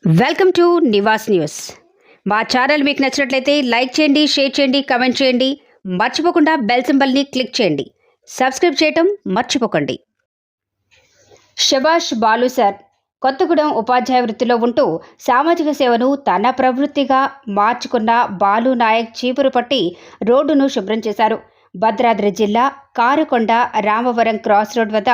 Welcome to Nivas news. మా channel మీకు నచ్చినట్లయితే లైక్ చేయండి, షేర్ చేయండి, కామెంట్ చేయండి. మర్చిపోకుండా బెల్ సింబల్ని క్లిక్ చేయండి. సబ్స్క్రైబ్ చేయటం మర్చిపోకండి. శభాష్ బాలు సార్ కొత్తగూడెం ఉపాధ్యాయ వృత్తిలో ఉంటూ సామాజిక సేవను తన ప్రవృత్తిగా మార్చుకున్న బాలు నాయక్ చీపురు పట్టి రోడ్డును శుభ్రం చేశారు. భద్రాద్రి జిల్లా కారుకొండ రామవరం క్రాస్ రోడ్ వద్ద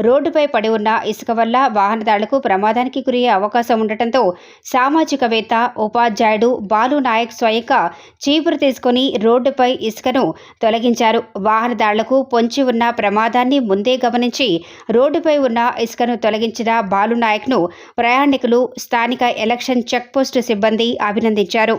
రోడ్డుపై పడి ఉన్న ఇసుక వల్ల వాహనదారులకు ప్రమాదానికి గురయ్యే అవకాశం ఉండటంతో సామాజికవేత్త ఉపాధ్యాయుడు బాలు నాయక్ స్వయంగా చీపురు తీసుకుని రోడ్డుపై ఇసుకను తొలగించారు. వాహనదారులకు పొంచి ఉన్న ప్రమాదాన్ని ముందే గమనించి రోడ్డుపై ఉన్న ఇసుకను తొలగించిన బాలు నాయక్ను ప్రయాణికులు, స్థానిక ఎలక్షన్ చెక్పోస్టు సిబ్బంది అభినందించారు.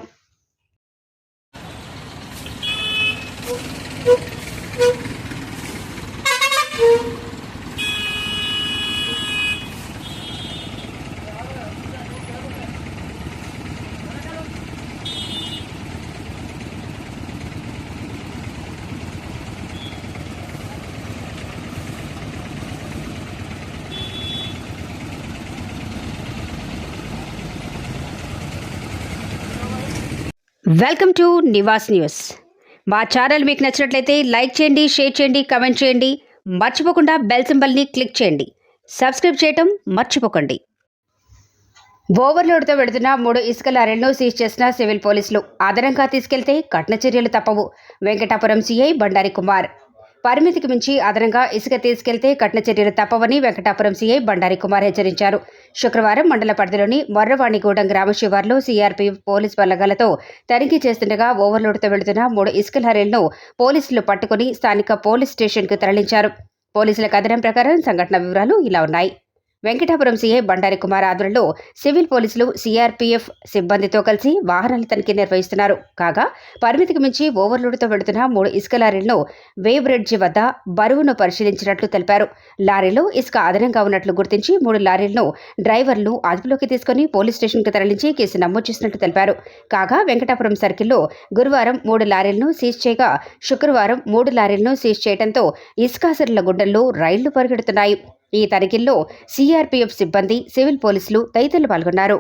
Welcome to Nivas news. మా ఛానల్ మీకు నచ్చినట్లయితే లైక్ చేయండి, షేర్ చేయండి, కామెంట్ చేయండి. మర్చిపోకుండా బెల్ సింబల్ని క్లిక్ చేయండి. సబ్స్క్రైబ్ చేయటం మర్చిపోకండి. ఓవర్లోడ్తో వెడుతున్న 3 ఇసుక లారీలను సీజ్ చేసిన సివిల్ పోలీసులు. అదనంగా తీసుకెళ్తే కఠిన చర్యలు తప్పవు. వెంకటాపురం సీఐ బండారి కుమార్. పరిమితికి మించి అదనంగా ఇసుక తీసుకెళ్తే కఠిన చర్యలు తప్పవని వెంకటాపురం సీఐ బండారి కుమార్ హెచ్చరించారు. శుక్రవారం మండల పరిధిలోని మొర్రవాణిగూడెం గ్రామ శివార్లో సీఆర్పీఎఫ్ పోలీస్ బలగాలతో తనిఖీ చేస్తుండగా ఓవర్లోడ్తో వెళుతున్న 3 ఇసుక లారీలను పోలీసులు పట్టుకుని స్థానిక పోలీస్ స్టేషన్కు తరలించారు. పోలీసుల కథనం ప్రకారం సంఘటన వివరాలు ఇలా ఉన్నాయి. వెంకటాపురం సీఐ బండారి కుమార్ ఆధ్వర్యంలో సివిల్ పోలీసులు, సీఆర్పీఎఫ్ సిబ్బందితో కలిసి వాహనాల తనిఖీ నిర్వహిస్తున్నారు. కాగా పరిమితికి మించి ఓవర్లోడ్తో వెళుతున్న 3 ఇసుక లారీలను వే బ్రిడ్జి వద్ద బరువును పరిశీలించినట్లు తెలిపారు. లారీలో ఇసుక అదనంగా ఉన్నట్లు గుర్తించి 3 లారీలను డ్రైవర్లను అదుపులోకి తీసుకుని పోలీస్ స్టేషన్కు తరలించి కేసు నమోదు చేసినట్లు తెలిపారు. కాగా వెంకటాపురం సర్కిల్లో గురువారం 3 లారీలను సీజ్ చేయగా శుక్రవారం 3 లారీలను సీజ్ చేయడంతో ఇసుకాసరుల గుండెల్లో రైళ్లు పరిగెడుతున్నాయి. ఈ తనిఖీల్లో సీఆర్పీఎఫ్ సిబ్బంది, సివిల్ పోలీసులు తదితరులు పాల్గొన్నారు.